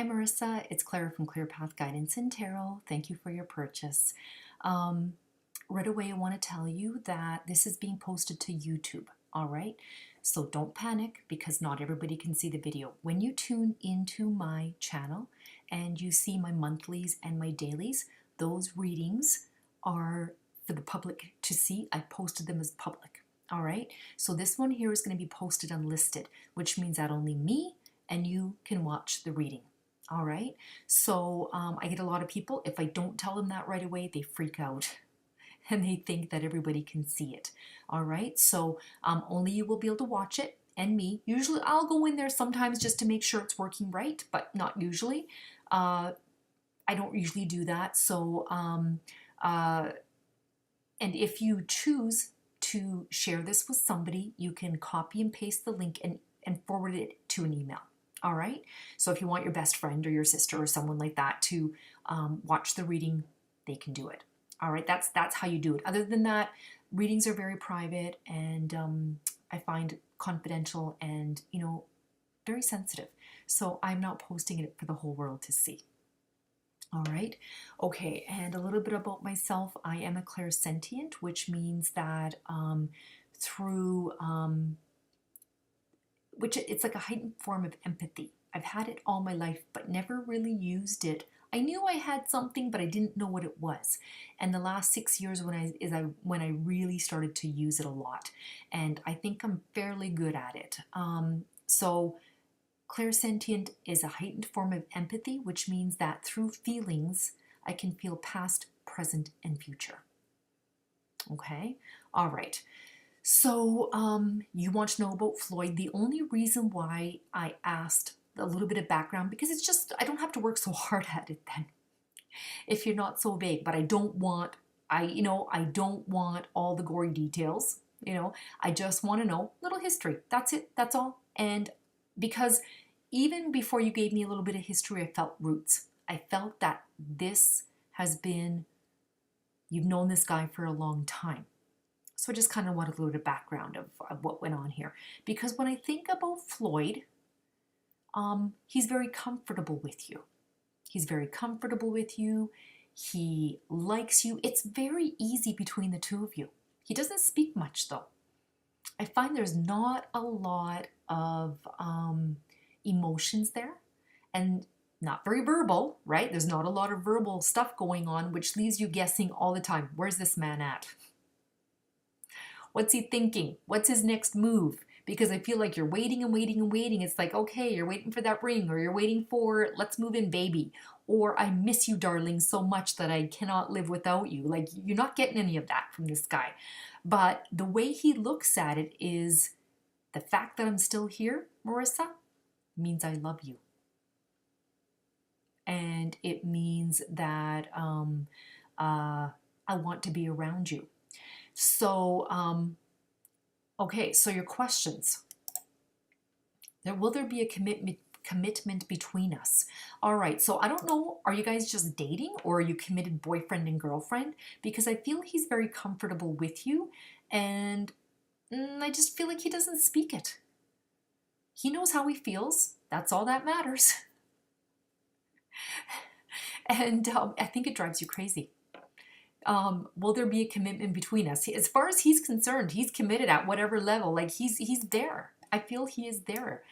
Hi Marissa, it's Clara from Clear Path Guidance and Tarot. Thank you for your purchase. Right away, I want to tell you that this is being posted to YouTube, all right? So don't panic because not everybody can see the video. When you tune into my channel and you see my monthlies and my dailies, those readings are for the public to see. I posted them as public, all right? So this one here is going to be posted unlisted, which means that only me and you can watch the reading. All right, so I get a lot of people, if I don't tell them that right away, they freak out and they think that everybody can see it. All right, so only you will be able to watch it and me. Usually I'll go in there sometimes just to make sure it's working right, but not usually. I don't usually do that. So, and if you choose to share this with somebody, you can copy and paste the link and forward it to an email. All right. So if you want your best friend or your sister or someone like that to watch the reading, they can do it. All right. That's how you do it. Other than that, readings are very private and I find confidential and, very sensitive. So I'm not posting it for the whole world to see. All right. Okay. And a little bit about myself. I am a clairsentient, which means that through which it's like a heightened form of empathy. I've had it all my life, but never really used it. I knew I had something, but I didn't know what it was. And the last 6 years when I really started to use it a lot, and I think I'm fairly good at it. So clairsentient is a heightened form of empathy, which means that through feelings, I can feel past, present, and future. Okay, all right. So you want to know about Floyd. The only reason why I asked a little bit of background, because it's just, I don't have to work so hard at it then, if you're not so vague, but I don't want, I don't want all the gory details, I just want to know little history. That's it, that's all. And because even before you gave me a little bit of history, I felt roots. I felt that this has been, you've known this guy for a long time. So I just kind of want a little bit of background of what went on here. Because when I think about Floyd, he's very comfortable with you. He's very comfortable with you. He likes you. It's very easy between the two of you. He doesn't speak much though. I find there's not a lot of emotions there and not very verbal, right? There's not a lot of verbal stuff going on, which leaves you guessing all the time. Where's this man at? What's he thinking? What's his next move? Because I feel like you're waiting and waiting and waiting. It's like, okay, you're waiting for that ring, or you're waiting for, let's move in, baby. Or I miss you, darling, so much that I cannot live without you. Like, you're not getting any of that from this guy. But the way he looks at it is the fact that I'm still here, Merrisa, means I love you. And it means that I want to be around you. So, okay, so your questions. Will there be a commitment between us? All right, so I don't know, are you guys just dating or are you committed boyfriend and girlfriend? Because I feel he's very comfortable with you and I just feel like he doesn't speak it. He knows how he feels. That's all that matters. And I think it drives you crazy. Will there be a commitment between us? As far as he's concerned, he's committed at whatever level. Like he's there. I feel he is there.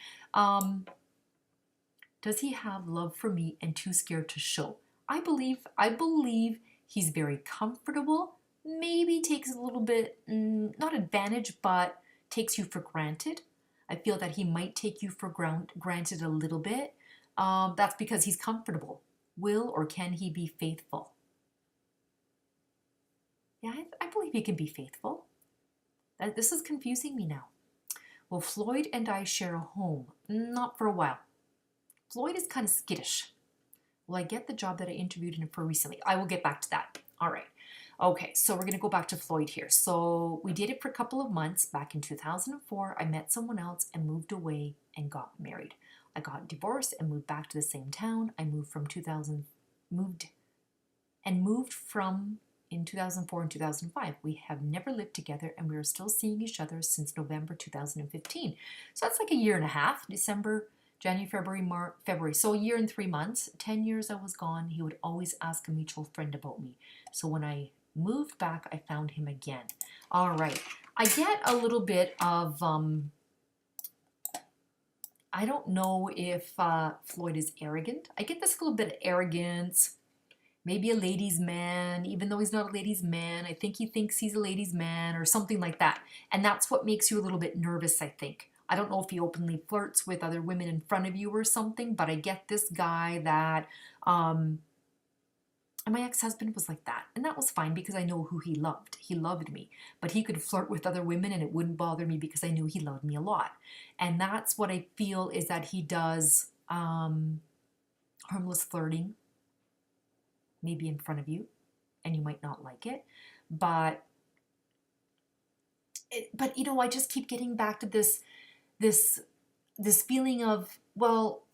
Does he have love for me and too scared to show? I believe he's very comfortable. Maybe takes a little bit, not advantage, but takes you for granted. I feel that he might take you for granted a little bit. That's because he's comfortable. Will or can he be faithful? Yeah, I believe he can be faithful. This is confusing me now. Well, Floyd and I share a home. Not for a while. Floyd is kind of skittish. Will I get the job that I interviewed him for recently? I will get back to that. All right. Okay, so we're going to go back to Floyd here. So we dated for a couple of months. Back in 2004, I met someone else and moved away and got married. I got divorced and moved back to the same town. I moved from in 2004 and 2005. We have never lived together and we are still seeing each other since November 2015. So that's like a year and a half, December January, February, March, February. So a year and 3 months. 10 years I was gone. He would always ask a mutual friend about me. So when I moved back, I found him again. All right. I get a little bit of, I don't know if Floyd is arrogant. I get this little bit of arrogance. Maybe a ladies' man, even though he's not a ladies' man. I think he thinks he's a ladies' man or something like that. And that's what makes you a little bit nervous, I think. I don't know if he openly flirts with other women in front of you or something, but I get this guy that, and my ex-husband was like that. And that was fine because I know who he loved. He loved me. But he could flirt with other women and it wouldn't bother me because I knew he loved me a lot. And that's what I feel is that he does harmless flirting, maybe in front of you, and you might not like it, but you know, I just keep getting back to this feeling of, well,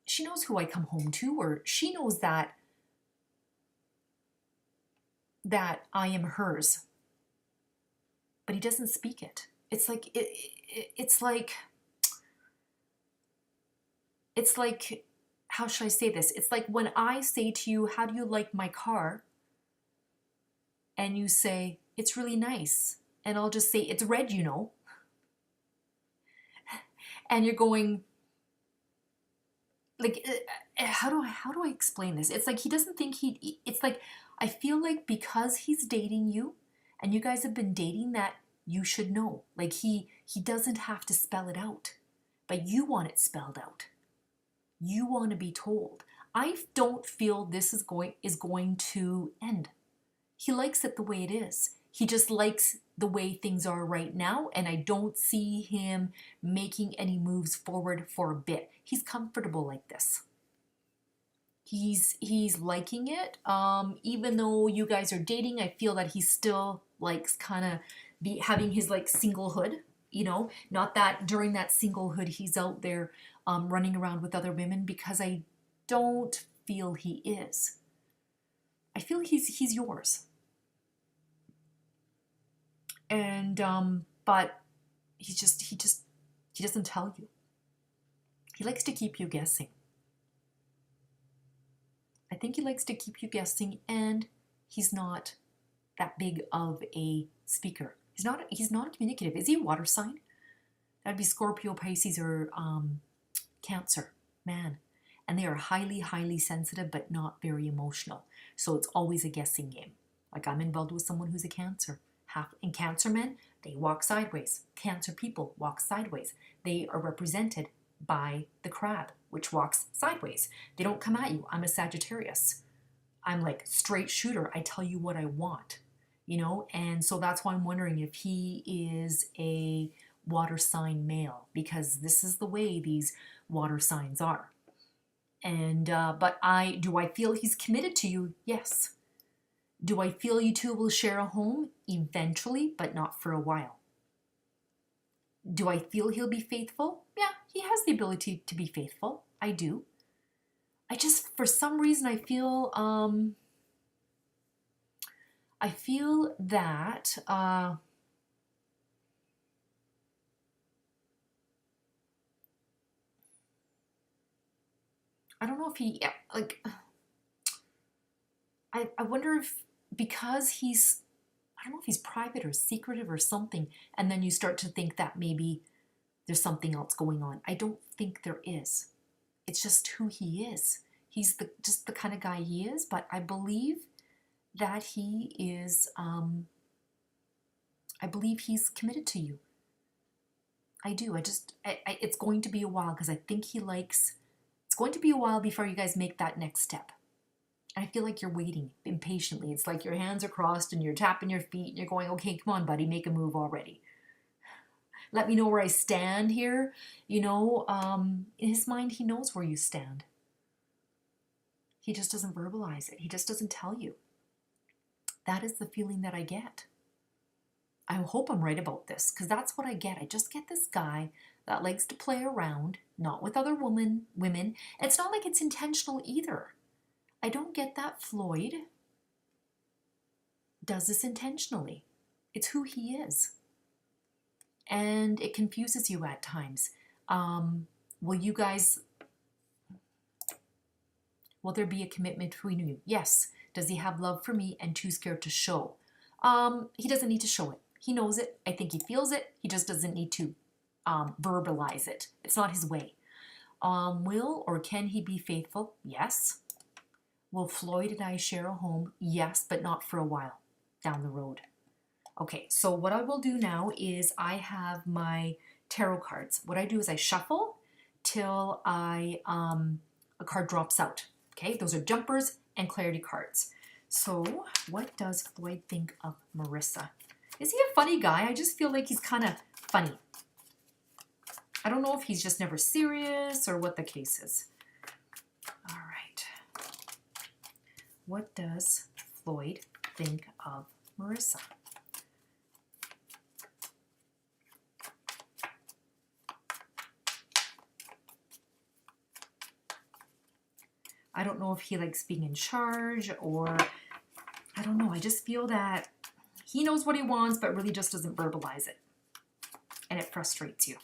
she knows who I come home to, or she knows that I am hers, but he doesn't speak it. It's like it's like how should I say this? It's like when I say to you, how do you like my car? And you say, it's really nice. And I'll just say, it's red, you know. And you're going, like, how do I explain this? It's like he doesn't think it's like, I feel like because he's dating you and you guys have been dating, that you should know. Like he doesn't have to spell it out, but you want it spelled out. You want to be told. I don't feel this is going to end. He likes it the way it is. He just likes the way things are right now, and I don't see him making any moves forward for a bit. He's comfortable like this. He's liking it. Even though you guys are dating, I feel that he still likes kind of having his like singlehood. You know, not that during that singlehood he's out there running around with other women, because I don't feel he is. I feel he's yours. And but he doesn't tell you. He likes to keep you guessing. I think he likes to keep you guessing, and he's not that big of a speaker. He's not communicative. Is he a water sign? That'd be Scorpio, Pisces, or Cancer. Man. And they are highly, highly sensitive, but not very emotional. So it's always a guessing game. Like I'm involved with someone who's a Cancer. And Cancer men, they walk sideways. Cancer people walk sideways. They are represented by the crab, which walks sideways. They don't come at you. I'm a Sagittarius. I'm like straight shooter. I tell you what I want, you know? And so that's why I'm wondering if he is a water sign male, because this is the way these water signs are. And but do I feel he's committed to you? Yes. Do I feel you two will share a home? Eventually, but not for a while. Do I feel he'll be faithful? Yeah, he has the ability to be faithful. I do. I just, for some reason, I feel that I don't know if he, like, I wonder if because I don't know if he's private or secretive or something, and then you start to think that maybe there's something else going on. I don't think there is. It's just who he is. He's just the kind of guy he is, but I believe that he is, I believe he's committed to you. I do. It's going to be a while, because I think it's going to be a while before you guys make that next step. I feel like you're waiting impatiently. It's like your hands are crossed and you're tapping your feet and you're going, okay, come on, buddy, make a move already. Let me know where I stand here. You know, in his mind, he knows where you stand. He just doesn't verbalize it. He just doesn't tell you. That is the feeling that I get. I hope I'm right about this, because that's what I get. I just get this guy that likes to play around, not with other women. It's not like it's intentional either. I don't get that Floyd does this intentionally. It's who he is. And it confuses you at times. Will you guys, will there be a commitment between you? Yes. Does he have love for me and too scared to show? He doesn't need to show it. He knows it. I think he feels it. He just doesn't need to verbalize it. It's not his way. Will or can he be faithful? Yes. Will Floyd and I share a home? Yes, but not for a while down the road. Okay, so what I will do now is I have my tarot cards. What I do is I shuffle till a card drops out. Okay, those are jumpers and clarity cards. So what does Floyd think of Merrisa? Is he a funny guy? I just feel like he's kind of funny. I don't know if he's just never serious or what the case is. All right. What does Floyd think of Merrisa? I don't know if he likes being in charge or I don't know. I just feel that he knows what he wants but really just doesn't verbalize it. And it frustrates you.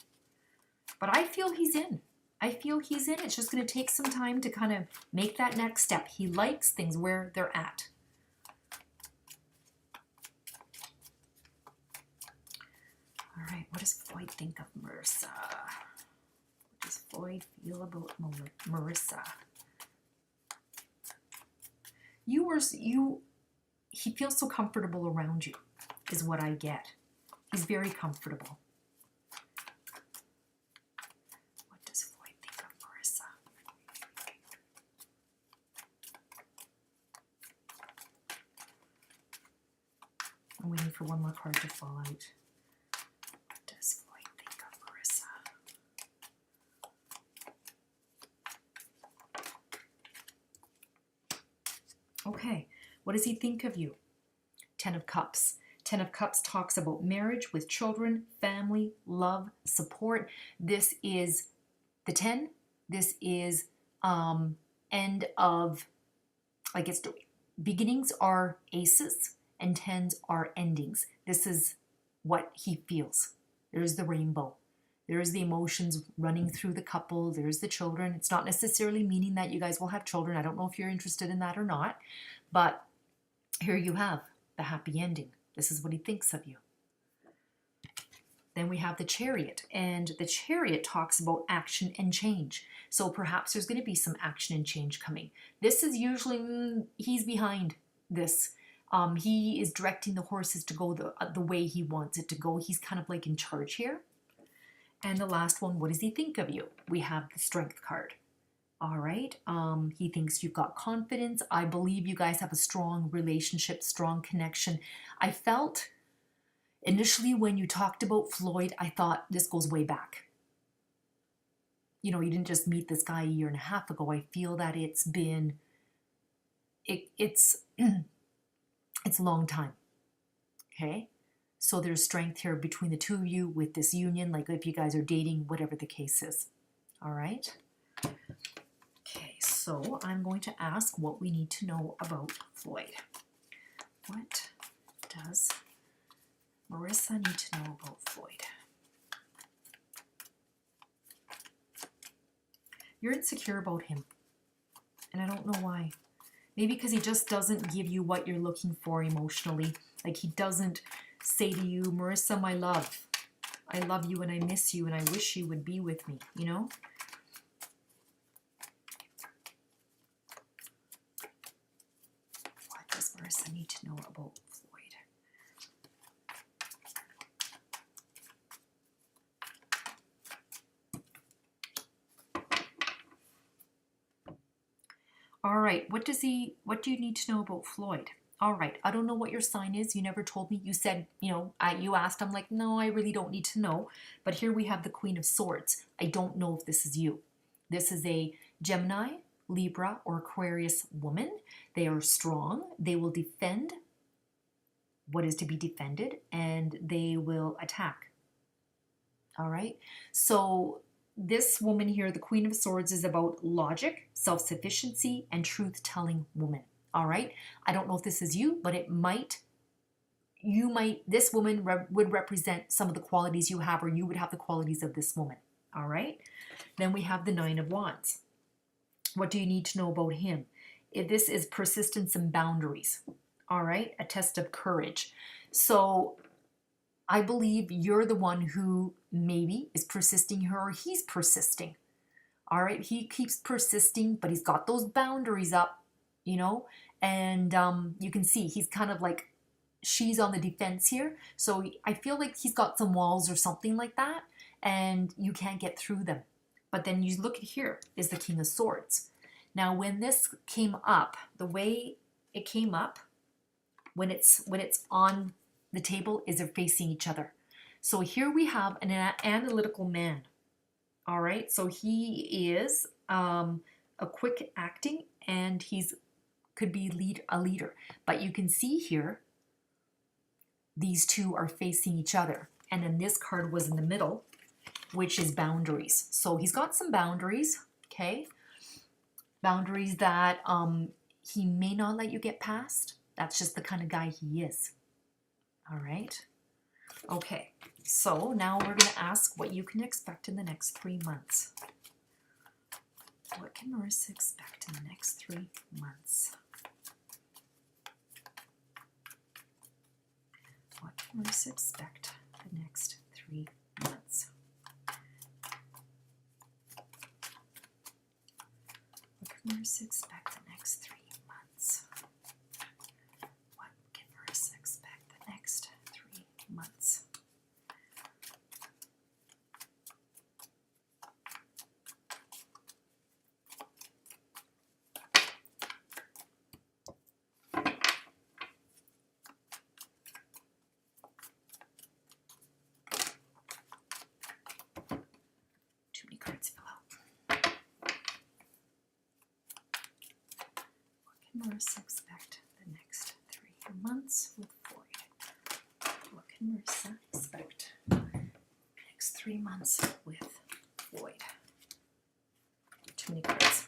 But I feel he's in. I feel he's in. It's just going to take some time to kind of make that next step. He likes things where they're at. All right. What does Floyd think of Merrisa? What does Floyd feel about Merrisa? He feels so comfortable around you, is what I get. He's very comfortable. What does Floyd think of Merrisa? I'm waiting for one more card to fall out. What does Floyd think of Merrisa? Okay. What does he think of you? 10 of Cups. 10 of Cups talks about marriage with children, family, love, support. This is the 10. This is end of, like it's beginnings are aces and 10s are endings. This is what he feels. There's the rainbow. There's the emotions running through the couple. There's the children. It's not necessarily meaning that you guys will have children. I don't know if you're interested in that or not, but here you have the happy ending. This is what he thinks of you. Then we have the Chariot, and the Chariot talks about action and change. So perhaps there's going to be some action and change coming. This is usually, he's behind this. He is directing the horses to go the way he wants it to go. He's kind of like in charge here. And the last one, what does he think of you? We have the Strength card. All right. He thinks you've got confidence. I believe you guys have a strong relationship, strong connection. I felt initially when you talked about Floyd, I thought this goes way back. You know, you didn't just meet this guy a year and a half ago. I feel that it's been, it's a long time. Okay. So there's strength here between the two of you with this union, like if you guys are dating, whatever the case is. All right. Okay, so I'm going to ask what we need to know about Floyd. What does Merrisa need to know about Floyd? You're insecure about him, and I don't know why. Maybe because he just doesn't give you what you're looking for emotionally. Like he doesn't say to you, Merrisa, my love, I love you and I miss you and I wish you would be with me, you know? I need to know about Floyd. All right, what do you need to know about Floyd? All right, I don't know what your sign is. You never told me. You said, you asked. I'm like, no, I really don't need to know. But here we have the Queen of Swords. I don't know if this is you. This is a Gemini, Libra, or Aquarius woman. They are strong. They will defend what is to be defended, and they will attack. All right. So this woman here, the Queen of Swords, is about logic, self-sufficiency, and truth-telling woman. All right. I don't know if this is you, but this woman would represent some of the qualities you have, or you would have the qualities of this woman. All right. Then we have the Nine of Wands. What do you need to know about him? This is persistence and boundaries. All right. A test of courage. So I believe you're the one who maybe is persisting here, or he's persisting. All right. He keeps persisting, but he's got those boundaries up, you know, and you can see he's kind of like, she's on the defense here. So I feel like he's got some walls or something like that, and you can't get through them. But then you look at here is the King of Swords. Now, when this came up, the way it came up, when it's on the table, is they're facing each other. So here we have an analytical man. All right, so he is a quick acting, and he's could be a leader. But you can see here, these two are facing each other. And then this card was in the middle, which is boundaries. So he's got some boundaries, okay? Boundaries that he may not let you get past. That's just the kind of guy he is. All right. Okay, so now we're going to ask what you can expect in the next 3 months. What can Merrisa expect in the next 3 months? What can Merrisa expect the next 3 months? What can Merrisa expect the next 3 months? What can Merrisa expect the next 3 months? Too many cards fell out. What can Merrisa expect the next 3 months with Void? What can Merrisa expect next 3 months with Void? Too many cards.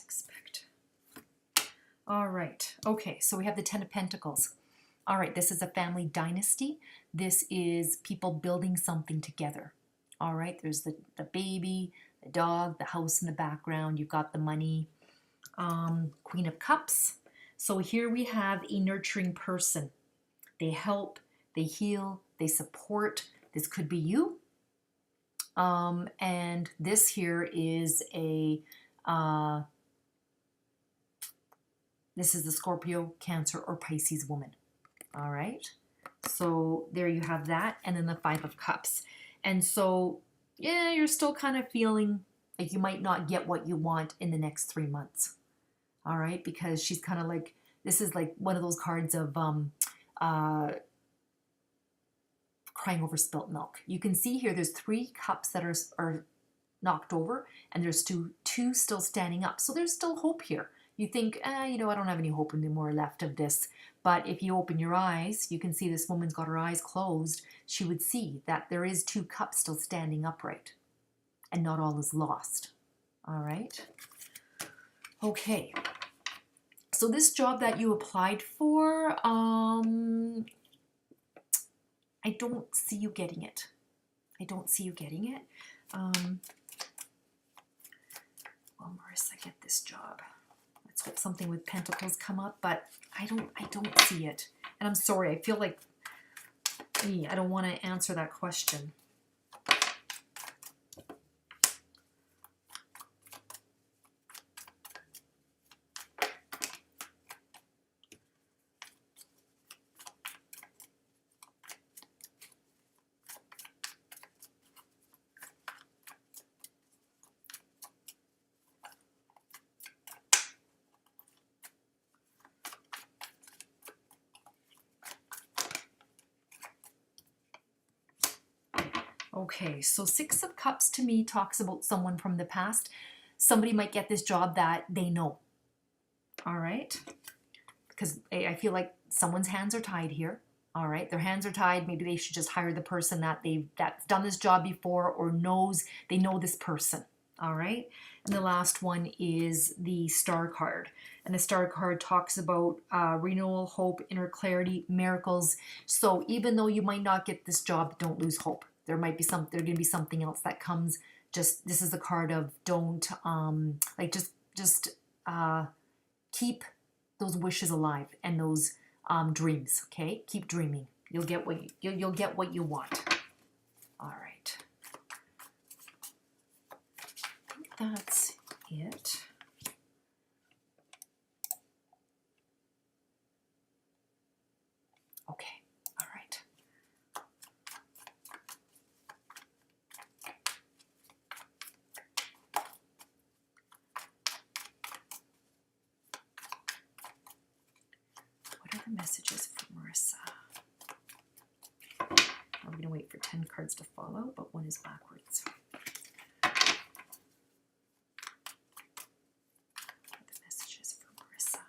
Expect. All right. Okay, so we have the Ten of Pentacles. All right, this is a family dynasty. This is people building something together. All right, there's the baby, the dog, the house in the background. You've got the money. Queen of Cups. So here we have a nurturing person. They help, they heal, they support. This could be you. And this here is a this is the Scorpio, Cancer, or Pisces woman. All right. So there you have that. And then the Five of Cups. And so, yeah, you're still kind of feeling like you might not get what you want in the next 3 months. All right. Because she's kind of like, this is like one of those cards of crying over spilt milk. You can see here there's 3 cups that are knocked over, and there's two still standing up. So there's still hope here. You think, you know, I don't have any hope anymore left of this. But if you open your eyes, you can see this woman's got her eyes closed. She would see that there is 2 cups still standing upright, and not all is lost. All right. Okay. So this job that you applied for, I don't see you getting it. I don't see you getting it. Well, Merrisa, get this job. Let's hope something with Pentacles come up, but I don't see it. And I'm sorry, I feel like I don't want to answer that question. Okay, so 6 of Cups to me talks about someone from the past. Somebody might get this job that they know. All right? Because I feel like someone's hands are tied here. All right, their hands are tied. Maybe they should just hire the person that's done this job before or they know this person. All right, and the last one is the star card. And the star card talks about renewal, hope, inner clarity, miracles. So even though you might not get this job, don't lose hope. There's going to be something else that comes. Just this is a card of don't just keep those wishes alive and those dreams. Okay, keep dreaming. You'll get you'll get what you want. All right. I think that's it. Okay. All right. What are the messages for Merrisa? I'm going to wait for 10 cards to follow, but one is backwards. What are the messages for Merrisa?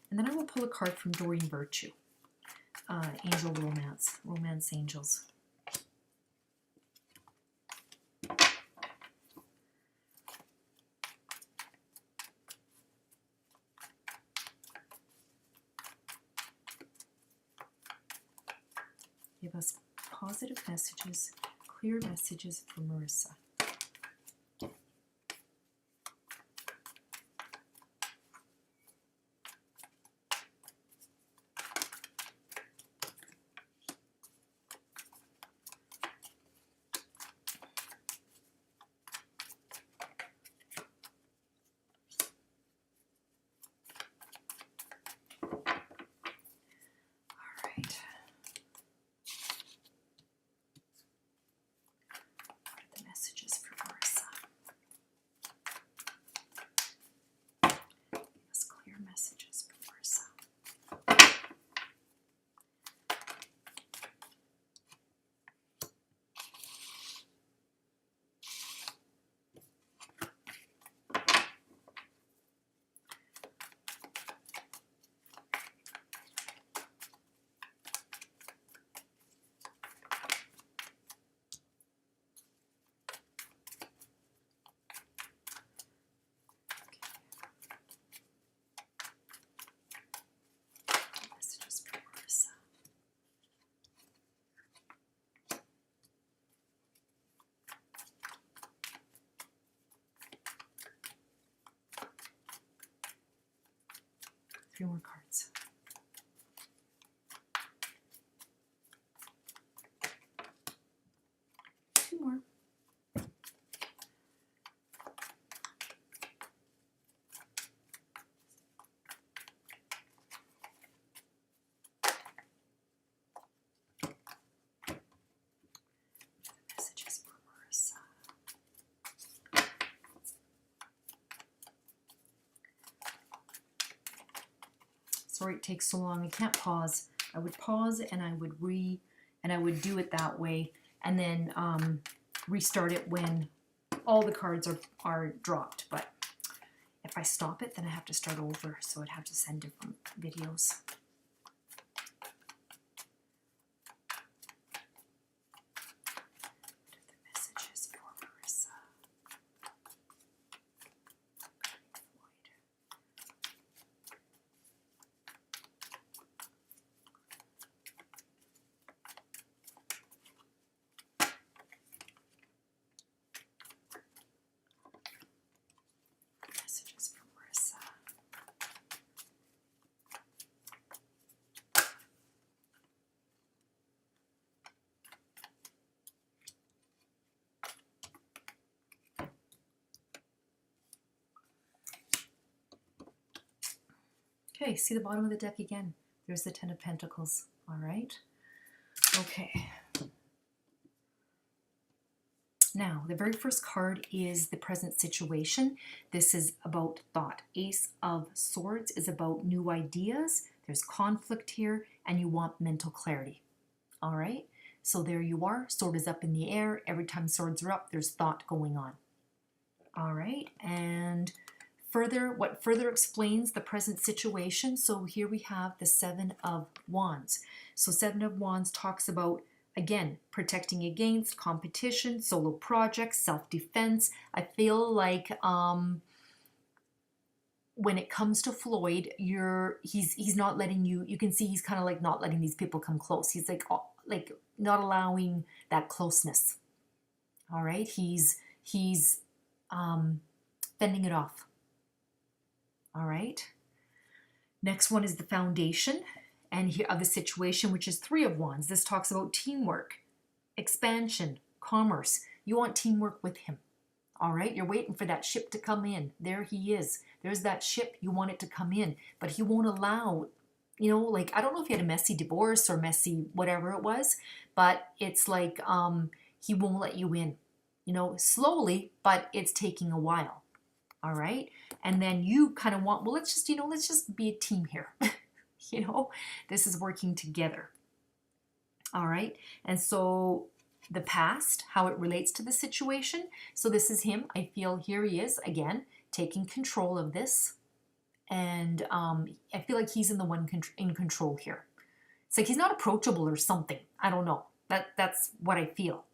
And then I will pull a card from Doreen Virtue. Angel Romance. Romance Angels. Give us positive messages, clear messages for Merrisa. Three more cards. Two more. Messages for Merrisa. Sorry it takes so long. I can't pause. I would pause and I would do it that way, and then restart it when all the cards are dropped. But if I stop it, then I have to start over, so I'd have to send different videos. Messages for Merrisa. Messages for Merrisa. Okay, see the bottom of the deck again. There's the Ten of Pentacles. All right. Okay. Now, the very first card is the present situation. This is about thought. Ace of Swords is about new ideas. There's conflict here, and you want mental clarity. All right. So there you are. Sword is up in the air. Every time swords are up, there's thought going on. All right. And what further explains the present situation. So here we have the Seven of Wands. So Seven of Wands talks about, again, protecting against competition, solo projects, self-defense. I feel like when it comes to Floyd, he's not letting you. You can see he's kind of like not letting these people come close. He's like not allowing that closeness. All right, he's fending it off. All right. Next one is the foundation and here of the situation, which is Three of Wands. This talks about teamwork, expansion, commerce. You want teamwork with him. All right. You're waiting for that ship to come in. There he is. There's that ship. You want it to come in, but he won't allow, you know, like, I don't know if he had a messy divorce or messy whatever it was, but it's like he won't let you in, you know, slowly, but it's taking a while. All right. And then you kind of want, well, let's just be a team here. You know, this is working together. All right. And so the past, how it relates to the situation. So this is him. I feel here he is again, taking control of this. And I feel like he's in control here. It's like he's not approachable or something. I don't know. That's what I feel.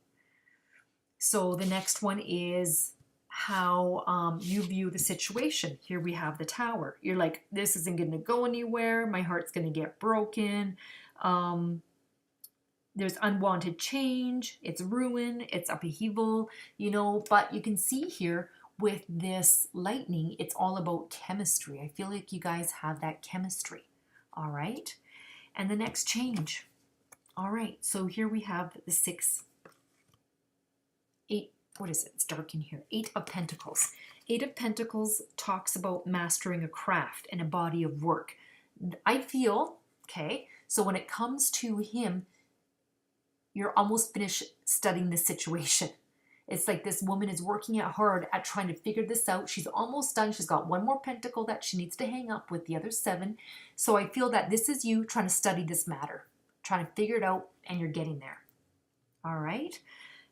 So the next one is how you view the situation. Here we have the Tower. You're like, this isn't going to go anywhere. My heart's going to get broken. There's unwanted change. It's ruin. It's upheaval, you know. But you can see here with this lightning, it's all about chemistry. I feel like you guys have that chemistry. All right. And the next change. All right. So here we have the 8. What is it? It's dark in here. 8 of Pentacles. 8 of Pentacles talks about mastering a craft and a body of work. I feel, okay, so when it comes to him, you're almost finished studying the situation. It's like this woman is working out hard at trying to figure this out. She's almost done. She's got one more pentacle that she needs to hang up with the other 7. So I feel that this is you trying to study this matter, trying to figure it out, and you're getting there. All right.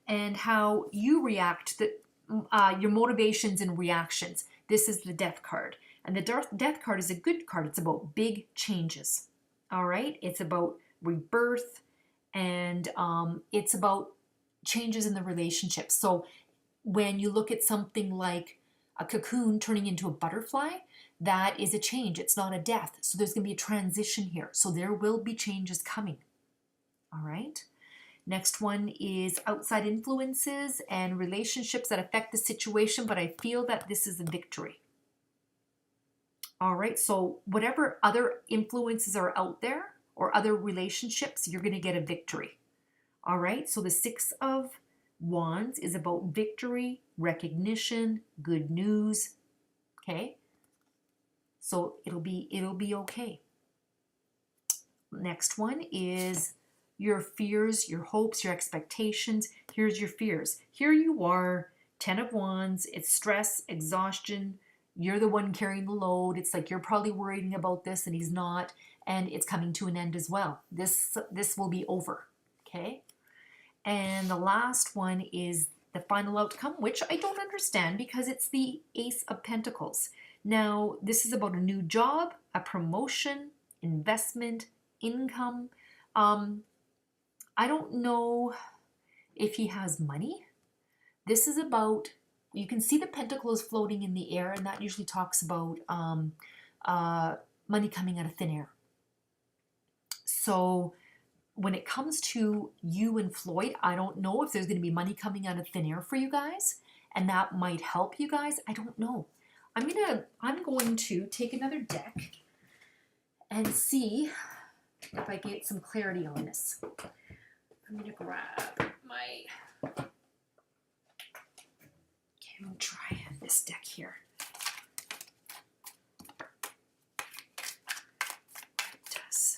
And how you react, your motivations and reactions. This is the Death card. And the Death card is a good card. It's about big changes. All right. It's about rebirth, and it's about changes in the relationship. So when you look at something like a cocoon turning into a butterfly, that is a change. It's not a death. So there's going to be a transition here. So there will be changes coming. All right. Next one is outside influences and relationships that affect the situation, but I feel that this is a victory. All right, so whatever other influences are out there or other relationships, you're going to get a victory. All right, so the 6 of Wands is about victory, recognition, good news. Okay, so it'll be okay. Next one is your fears, your hopes, your expectations. Here's your fears. Here you are, 10 of Wands. It's stress, exhaustion. You're the one carrying the load. It's like you're probably worrying about this and he's not. And it's coming to an end as well. This will be over. Okay. And the last one is the final outcome, which I don't understand because it's the Ace of Pentacles. Now, this is about a new job, a promotion, investment, income. I don't know if he has money. This is about, you can see the pentacles floating in the air, and that usually talks about money coming out of thin air. So when it comes to you and Floyd, I don't know if there's going to be money coming out of thin air for you guys, and that might help you guys. I don't know. I'm going to take another deck and see if I get some clarity on this. I'm going to grab my, okay, I'm going to try this deck here. It does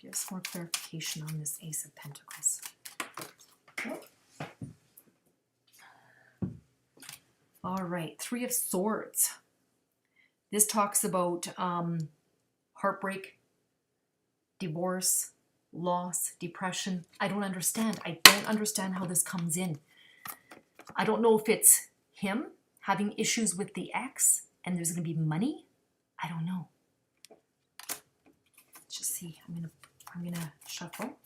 give us more clarification on this Ace of Pentacles. All right, 3 of Swords. This talks about heartbreak, divorce, loss, depression. I don't understand. I don't understand how this comes in. I don't know if it's him having issues with the ex. and there's going to be money. I don't know. Let's just see. I'm gonna shuffle.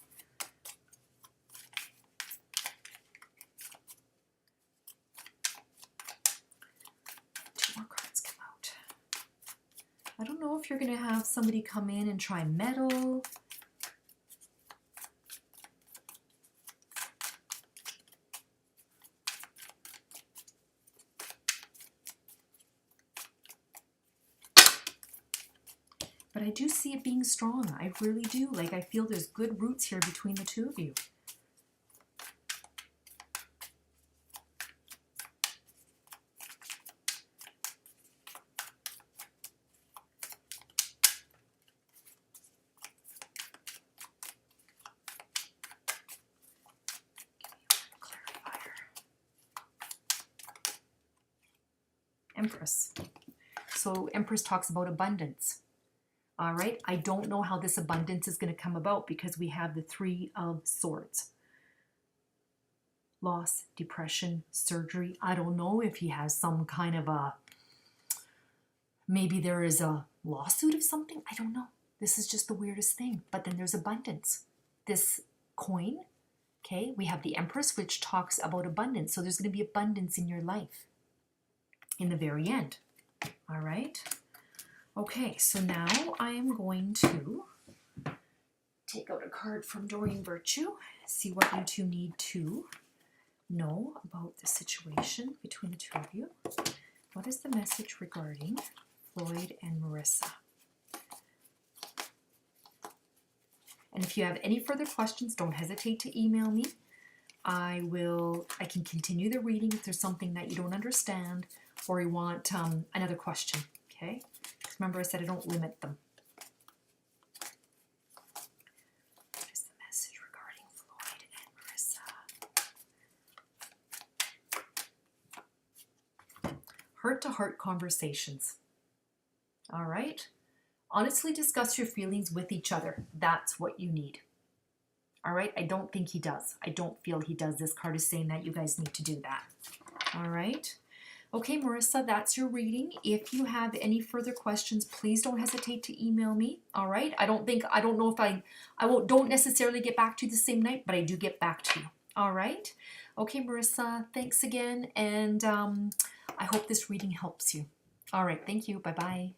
Two more cards come out. I don't know if you're going to have somebody come in and try meddle. But I do see it being strong. I really do. Like, I feel there's good roots here between the two of you. Empress. So Empress talks about abundance. All right, I don't know how this abundance is going to come about because we have the Three of Swords. Loss, depression, surgery. I don't know if he has some kind of maybe there is a lawsuit of something. I don't know. This is just the weirdest thing. But then there's abundance. This coin, okay, we have the Empress, which talks about abundance. So there's going to be abundance in your life in the very end. All right. Okay, so now I am going to take out a card from Doreen Virtue, see what you two need to know about the situation between the two of you. What is the message regarding Floyd and Merrisa? And if you have any further questions, don't hesitate to email me. I can continue the reading if there's something that you don't understand or you want another question, okay? Remember, I said I don't limit them. What is the message regarding Floyd and Merrisa? Heart-to-heart conversations. All right? Honestly discuss your feelings with each other. That's what you need. All right? I don't think he does. I don't feel he does. This card is saying that you guys need to do that. All right? Okay, Merrisa, that's your reading. If you have any further questions, please don't hesitate to email me. All right. I don't know if don't necessarily get back to you the same night, but I do get back to you. All right. Okay, Merrisa, thanks again. And I hope this reading helps you. All right. Thank you. Bye-bye.